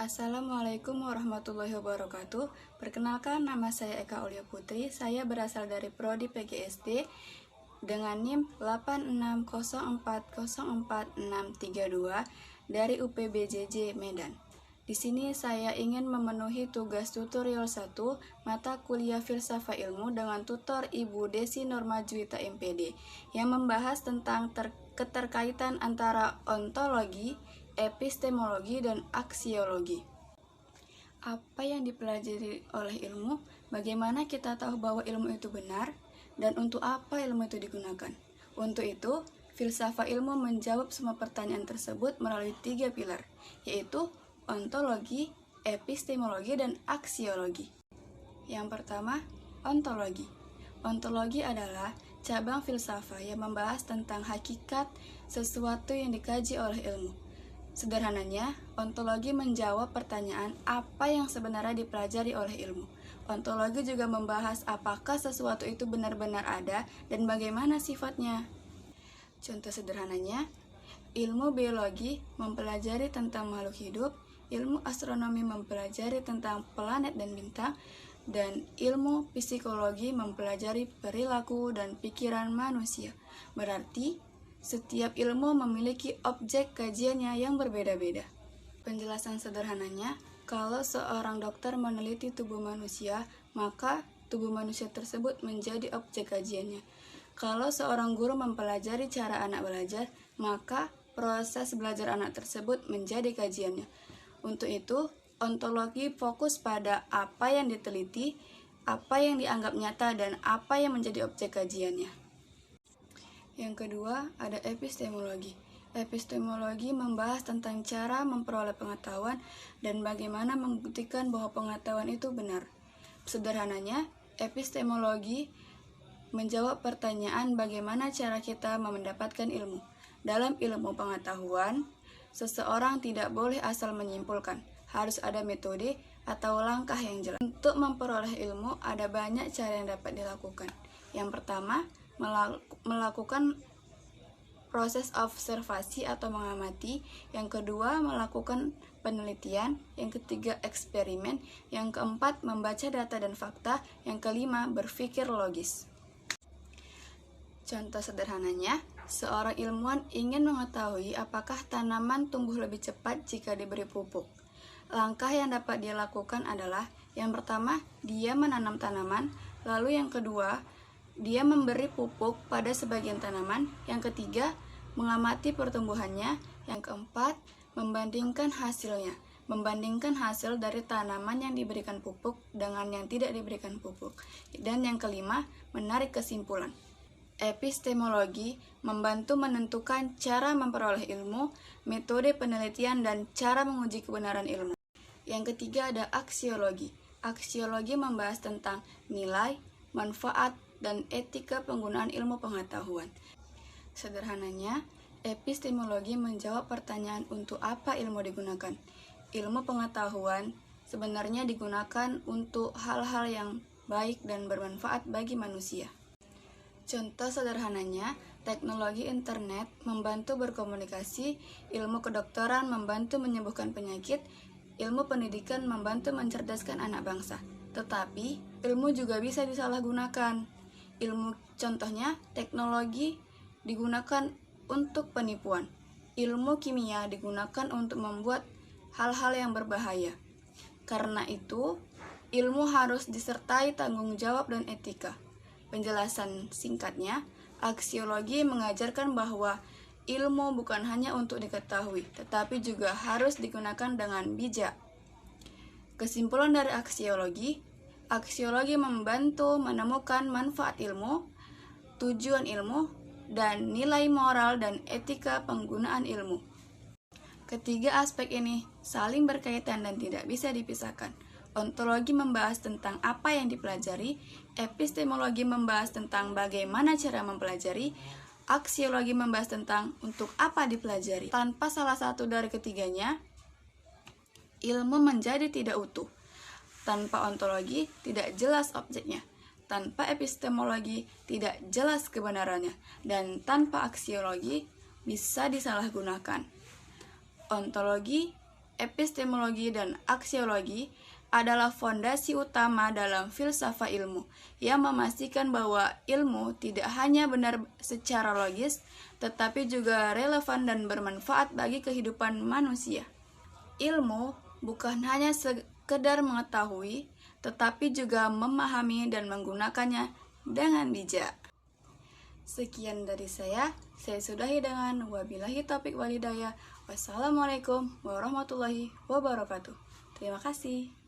Assalamualaikum warahmatullahi wabarakatuh. Perkenalkan, nama saya Eka Aulia Putri. Saya berasal dari Prodi PGSD dengan NIM 860404632 dari UPBJJ Medan. Di sini saya ingin memenuhi tugas tutorial 1 mata kuliah Filsafat Ilmu dengan tutor Ibu Desi Normajuwita MPD yang membahas tentang keterkaitan antara ontologi, epistemologi, dan aksiologi. Apa yang dipelajari oleh ilmu? Bagaimana kita tahu bahwa ilmu itu benar? Dan untuk apa ilmu itu digunakan? Untuk itu, filsafat ilmu menjawab semua pertanyaan tersebut melalui 3 pilar, yaitu ontologi, epistemologi, dan aksiologi. Yang pertama, ontologi. Ontologi adalah cabang filsafat yang membahas tentang hakikat sesuatu yang dikaji oleh ilmu. Sederhananya, ontologi menjawab pertanyaan apa yang sebenarnya dipelajari oleh ilmu. Ontologi juga membahas apakah sesuatu itu benar-benar ada dan bagaimana sifatnya. Contoh sederhananya, ilmu biologi mempelajari tentang makhluk hidup, ilmu astronomi mempelajari tentang planet dan bintang, dan ilmu psikologi mempelajari perilaku dan pikiran manusia. Berarti, setiap ilmu memiliki objek kajiannya yang berbeda-beda. Penjelasan sederhananya, kalau seorang dokter meneliti tubuh manusia, maka tubuh manusia tersebut menjadi objek kajiannya. Kalau seorang guru mempelajari cara anak belajar, maka proses belajar anak tersebut menjadi kajiannya. Untuk itu, ontologi fokus pada apa yang diteliti, apa yang dianggap nyata, dan apa yang menjadi objek kajiannya. Yang kedua, ada epistemologi. Epistemologi membahas tentang cara memperoleh pengetahuan dan bagaimana membuktikan bahwa pengetahuan itu benar. Sederhananya, epistemologi menjawab pertanyaan bagaimana cara kita mendapatkan ilmu. Dalam ilmu pengetahuan, seseorang tidak boleh asal menyimpulkan, harus ada metode atau langkah yang jelas. Untuk memperoleh ilmu, ada banyak cara yang dapat dilakukan. Yang pertama, melakukan proses observasi atau mengamati. Yang kedua, melakukan penelitian. Yang ketiga, eksperimen. Yang keempat, membaca data dan fakta. Yang kelima, berpikir logis. Contoh sederhananya, seorang ilmuwan ingin mengetahui apakah tanaman tumbuh lebih cepat jika diberi pupuk. Langkah yang dapat dia lakukan adalah, yang pertama, dia menanam tanaman. Lalu yang kedua, dia memberi pupuk pada sebagian tanaman. Yang ketiga, mengamati pertumbuhannya. Yang keempat, membandingkan hasilnya. Membandingkan hasil dari tanaman yang diberikan pupuk dengan yang tidak diberikan pupuk. Dan yang kelima, menarik kesimpulan. Epistemologi membantu menentukan cara memperoleh ilmu, metode penelitian, dan cara menguji kebenaran ilmu. Yang ketiga ada aksiologi. Aksiologi membahas tentang nilai, manfaat, dan etika penggunaan ilmu pengetahuan. Sederhananya, epistemologi menjawab pertanyaan untuk apa ilmu digunakan. Ilmu pengetahuan sebenarnya digunakan untuk hal-hal yang baik dan bermanfaat bagi manusia. Contoh sederhananya, teknologi internet membantu berkomunikasi, ilmu kedokteran membantu menyembuhkan penyakit, ilmu pendidikan membantu mencerdaskan anak bangsa. Tetapi, ilmu juga bisa disalahgunakan. Contohnya, teknologi digunakan untuk penipuan. Ilmu kimia digunakan untuk membuat hal-hal yang berbahaya. Karena itu, ilmu harus disertai tanggung jawab dan etika. Penjelasan singkatnya, aksiologi mengajarkan bahwa ilmu bukan hanya untuk diketahui, tetapi juga harus digunakan dengan bijak. Kesimpulan dari aksiologi, aksiologi membantu menemukan manfaat ilmu, tujuan ilmu, dan nilai moral dan etika penggunaan ilmu. Ketiga aspek ini saling berkaitan dan tidak bisa dipisahkan. Ontologi membahas tentang apa yang dipelajari, epistemologi membahas tentang bagaimana cara mempelajari, aksiologi membahas tentang untuk apa dipelajari. Tanpa salah satu dari ketiganya, ilmu menjadi tidak utuh. Tanpa ontologi, tidak jelas objeknya. Tanpa epistemologi, tidak jelas kebenarannya. Dan tanpa aksiologi, bisa disalahgunakan. Ontologi, epistemologi, dan aksiologi adalah fondasi utama dalam filsafat ilmu yang memastikan bahwa ilmu tidak hanya benar secara logis, tetapi juga relevan dan bermanfaat bagi kehidupan manusia. Ilmu bukan hanya sekedar mengetahui, tetapi juga memahami dan menggunakannya dengan bijak. Sekian dari saya sudahi dengan wabillahi taufiq walhidayah. Wassalamualaikum warahmatullahi wabarakatuh. Terima kasih.